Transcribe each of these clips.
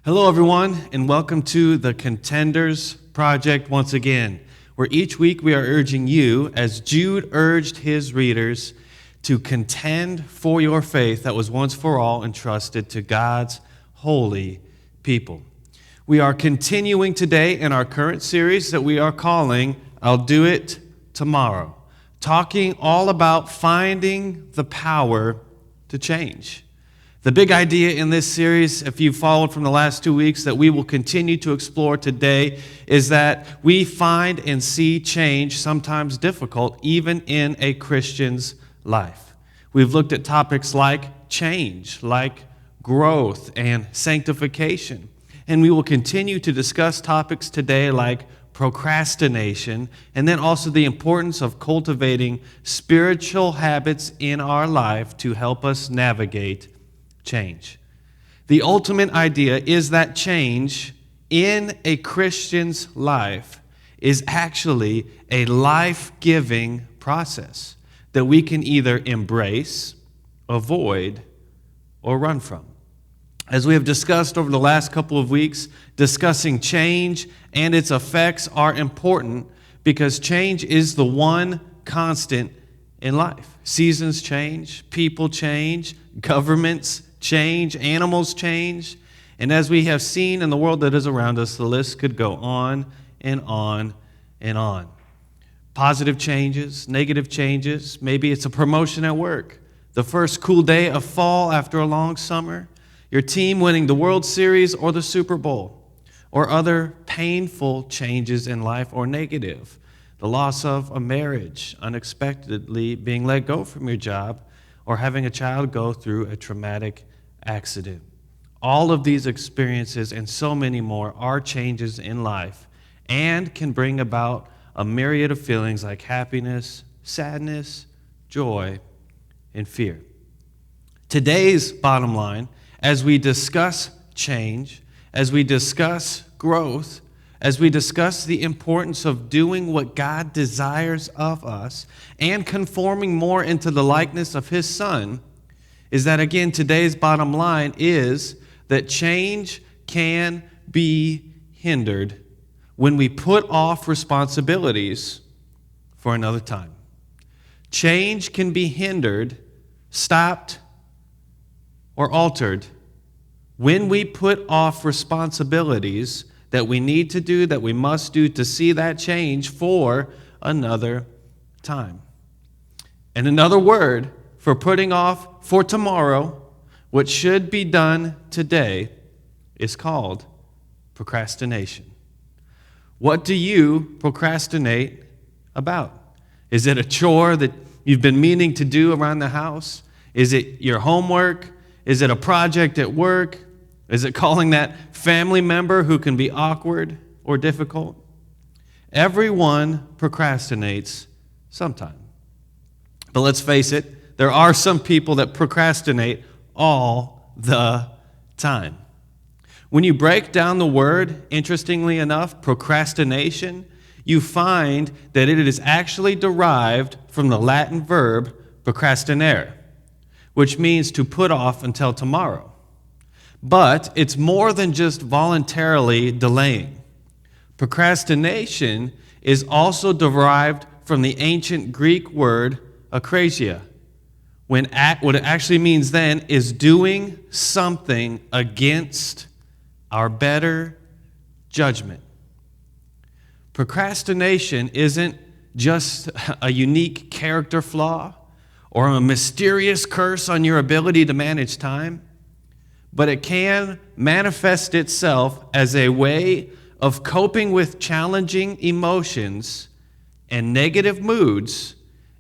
Hello, everyone, and welcome to the Contenders Project once again, where each week we are urging you, as Jude urged his readers, to contend for your faith that was once for all entrusted to God's holy people. We are continuing today in our current series that we are calling I'll Do It Tomorrow, talking all about finding the power to change. The big idea in this series, if you've followed from the last 2 weeks, that we will continue to explore today is that we find and see change, sometimes difficult, even in a Christian's life. We've looked at topics like change, like growth and sanctification. And we will continue to discuss topics today like procrastination, and then also the importance of cultivating spiritual habits in our life to help us navigate change. The ultimate idea is that change in a Christian's life is actually a life-giving process that we can either embrace, avoid, or run from. As we have discussed over the last couple of weeks, discussing change and its effects are important because change is the one constant in life. Seasons change, people change, governments change, animals change, and as we have seen in the world that is around us, the list could go on and on and on. Positive changes, negative changes, maybe it's a promotion at work, the first cool day of fall after a long summer, your team winning the World Series or the Super Bowl, or other painful changes in life or negative, the loss of a marriage, unexpectedly being let go from your job, or having a child go through a traumatic accident. All of these experiences and so many more are changes in life and can bring about a myriad of feelings like happiness, sadness, joy, and fear. Today's bottom line, as we discuss change, as we discuss growth, as we discuss the importance of doing what God desires of us and conforming more into the likeness of His Son, is that, again, today's bottom line is that change can be hindered when we put off responsibilities for another time. Change can be hindered, stopped, or altered when we put off responsibilities that we need to do, that we must do to see that change for another time. And another word for putting off for tomorrow what should be done today is called procrastination. What do you procrastinate about? Is it a chore that you've been meaning to do around the house? Is it your homework? Is it a project at work? Is it calling that family member who can be awkward or difficult? Everyone procrastinates sometime. But let's face it, there are some people that procrastinate all the time. When you break down the word, interestingly enough, procrastination, you find that it is actually derived from the Latin verb procrastinare, which means to put off until tomorrow. But it's more than just voluntarily delaying. Procrastination is also derived from the ancient Greek word akrasia, what it actually means then is doing something against our better judgment. Procrastination isn't just a unique character flaw or a mysterious curse on your ability to manage time, but it can manifest itself as a way of coping with challenging emotions and negative moods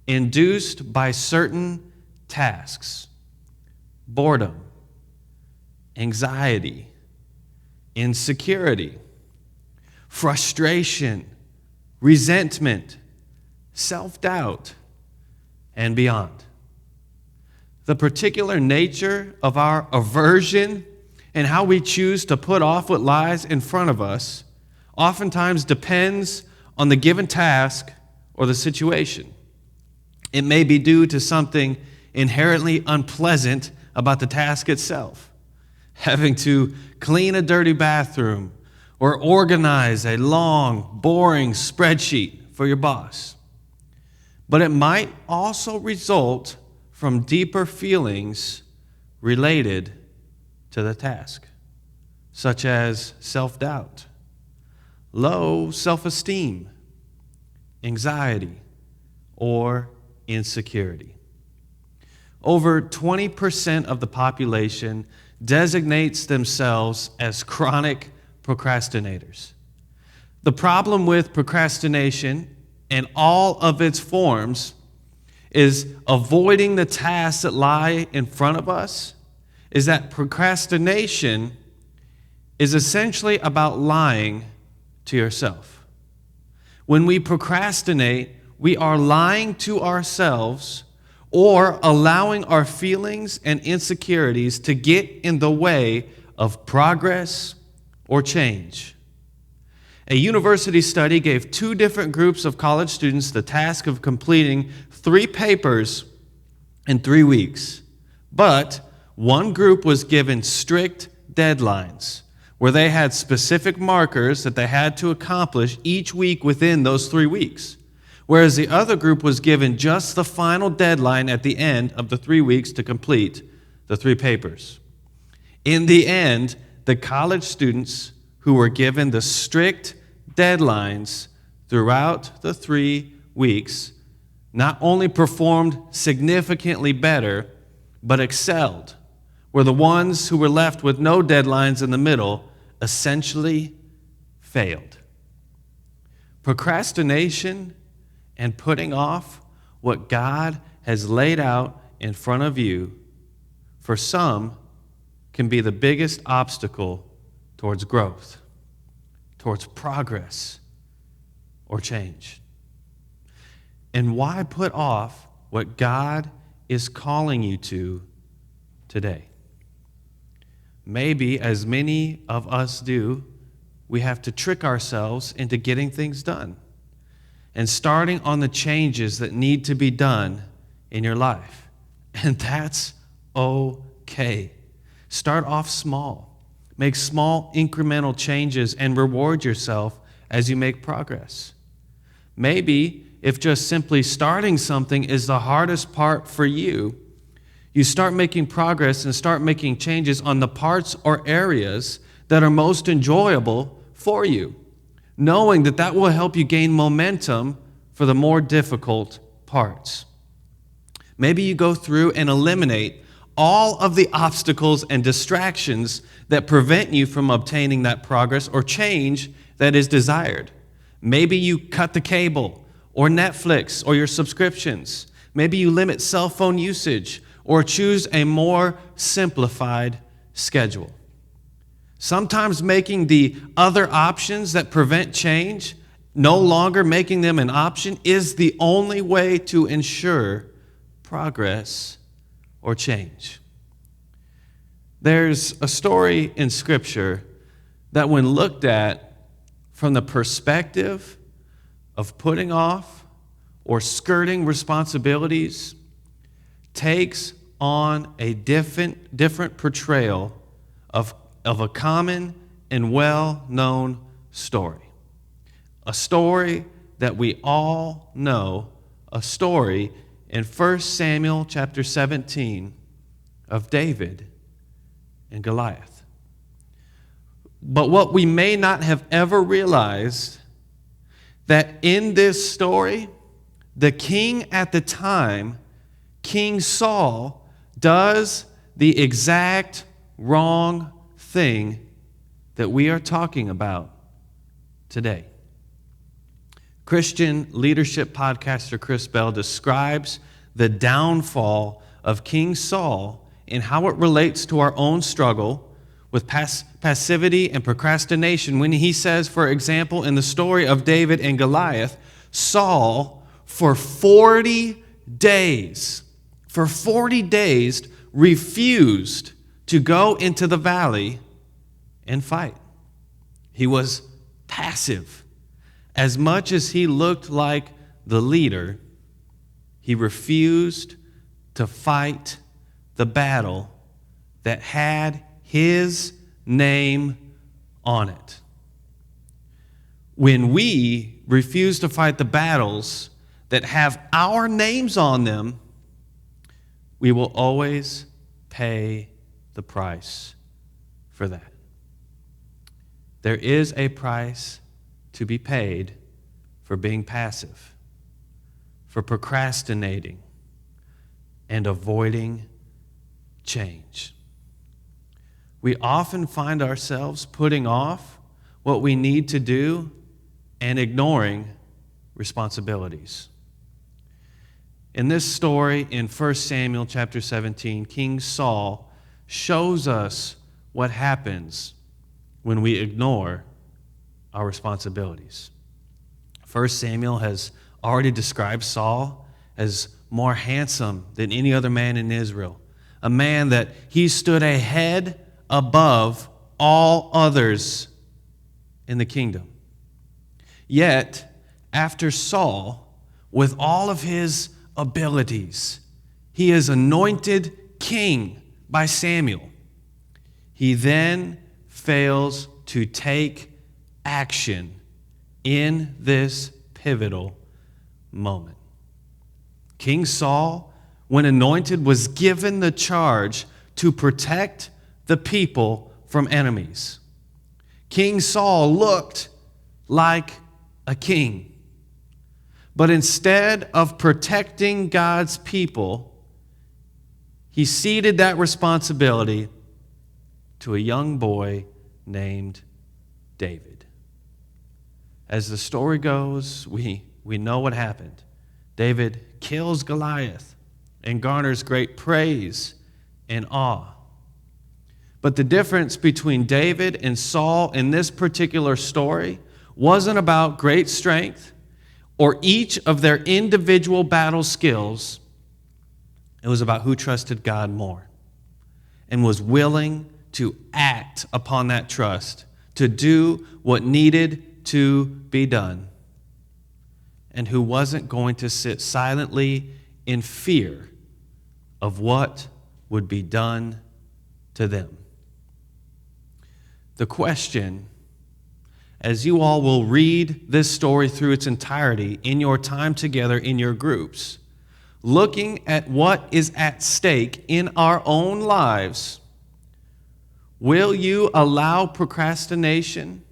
induced by certain tasks, boredom, anxiety, insecurity, frustration, resentment, self-doubt, and beyond. The particular nature of our aversion and how we choose to put off what lies in front of us oftentimes depends on the given task or the situation. It may be due to something inherently unpleasant about the task itself. having to clean a dirty bathroom, or organize a long, boring spreadsheet for your boss. But it might also result from deeper feelings related to the task, such as self-doubt, low self-esteem, anxiety, or insecurity. Over 20% of the population designates themselves as chronic procrastinators. The problem with procrastination and all of its forms is avoiding the tasks that lie in front of us, is that procrastination is essentially about lying to yourself. When we procrastinate, we are lying to ourselves or allowing our feelings and insecurities to get in the way of progress or change. A university study gave 2 different groups of college students the task of completing 3 papers in 3 weeks. But one group was given strict deadlines where they had specific markers that they had to accomplish each week within those 3 weeks, whereas the other group was given just the final deadline at the end of the 3 weeks to complete the 3 papers. In the end, the college students who were given the strict deadlines throughout the 3 weeks not only performed significantly better, but excelled, where the ones who were left with no deadlines in the middle essentially failed. Procrastination and putting off what God has laid out in front of you, for some, can be the biggest obstacle towards growth, towards progress, or change. And why put off what God is calling you to today? Maybe, as many of us do, we have to trick ourselves into getting things done and starting on the changes that need to be done in your life. And that's okay. Start off small. Make small incremental changes and reward yourself as you make progress. Maybe if just simply starting something is the hardest part for you, you start making progress and start making changes on the parts or areas that are most enjoyable for you, knowing that that will help you gain momentum for the more difficult parts. Maybe you go through and eliminate all of the obstacles and distractions that prevent you from obtaining that progress or change that is desired. Maybe you cut the cable or Netflix or your subscriptions. Maybe you limit cell phone usage or choose a more simplified schedule. Sometimes making the other options that prevent change, no longer making them an option, is the only way to ensure progress or change. There's a story in Scripture that, when looked at from the perspective of putting off or skirting responsibilities, takes on a different portrayal of a common and well-known story. A story that we all know, a story in 1 Samuel chapter 17 of David and Goliath. But what we may not have ever realized, that in this story, the king at the time, King Saul, does the exact wrong thing that we are talking about today. Christian leadership podcaster Chris Bell describes the downfall of King Saul and how it relates to our own struggle with passivity and procrastination when he says, for example, in the story of David and Goliath, Saul, for 40 days, refused to go into the valley and fight. He was passive. As much as he looked like the leader, he refused to fight the battle that had His name on it. When we refuse to fight the battles that have our names on them, we will always pay the price for that. There is a price to be paid for being passive, for procrastinating, and avoiding change. We often find ourselves putting off what we need to do and ignoring responsibilities. In this story in 1 Samuel chapter 17, King Saul shows us what happens when we ignore our responsibilities. 1 Samuel has already described Saul as more handsome than any other man in Israel, a man that he stood a head above all others in the kingdom. Yet, after Saul, with all of his abilities, he is anointed king by Samuel. He then fails to take action in this pivotal moment. King Saul, when anointed, was given the charge to protect the people from enemies. King Saul looked like a king. But instead of protecting God's people, he ceded that responsibility to a young boy named David. As the story goes, we know what happened. David kills Goliath and garners great praise and awe. But the difference between David and Saul in this particular story wasn't about great strength or each of their individual battle skills. It was about who trusted God more and was willing to act upon that trust, to do what needed to be done, and who wasn't going to sit silently in fear of what would be done to them. The question, as you all will read this story through its entirety in your time together in your groups, looking at what is at stake in our own lives, will you allow procrastination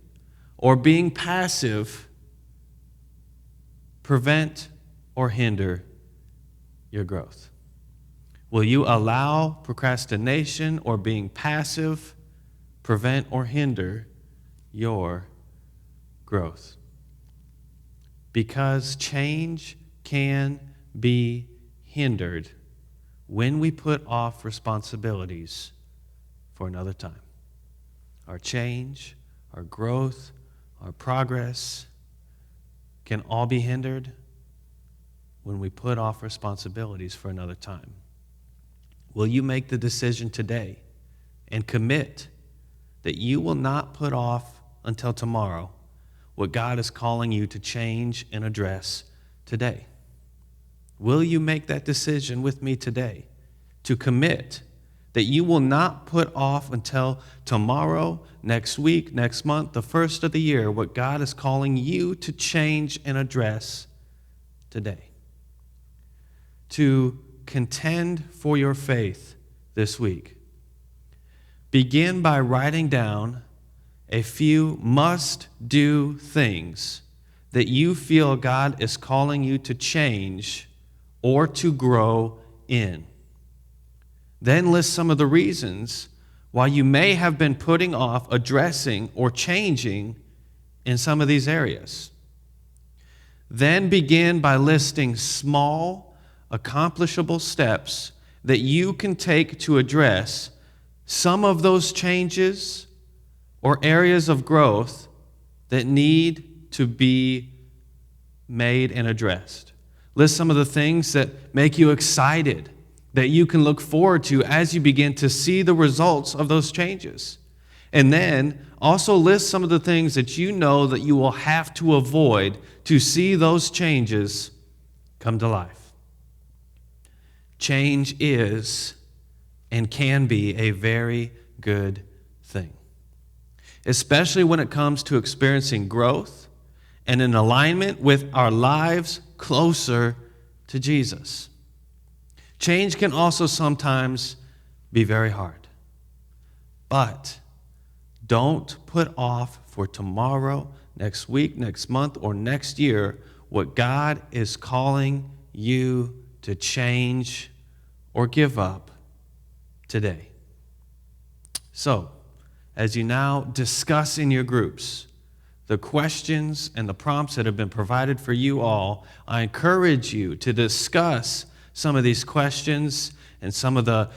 or being passive prevent or hinder your growth? Will you allow procrastination or being passive prevent or hinder your growth? Because change can be hindered when we put off responsibilities for another time. Our change, our growth, our progress can all be hindered when we put off responsibilities for another time. Will you make the decision today and commit that you will not put off until tomorrow what God is calling you to change and address today? Will you make that decision with me today to commit that you will not put off until tomorrow, next week, next month, the first of the year, what God is calling you to change and address today? To contend for your faith this week, begin by writing down a few must-do things that you feel God is calling you to change or to grow in. Then list some of the reasons why you may have been putting off addressing or changing in some of these areas. Then begin by listing small, accomplishable steps that you can take to address some of those changes or areas of growth that need to be made and addressed. List some of the things that make you excited, that you can look forward to as you begin to see the results of those changes. And then also list some of the things that you know that you will have to avoid to see those changes come to life. Change is and can be a very good thing, especially when it comes to experiencing growth and in alignment with our lives closer to Jesus. Change can also sometimes be very hard, but don't put off for tomorrow, next week, next month, or next year what God is calling you to change or give up today. So, as you now discuss in your groups the questions and the prompts that have been provided for you all, I encourage you to discuss some of these questions and some of the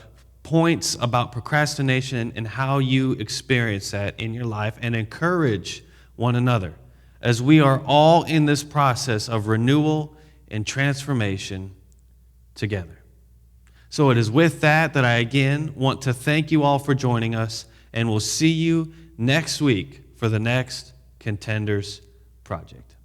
points about procrastination and how you experience that in your life, and encourage one another as we are all in this process of renewal and transformation together. So it is with that I again want to thank you all for joining us, and we'll see you next week for the next Contenders Project.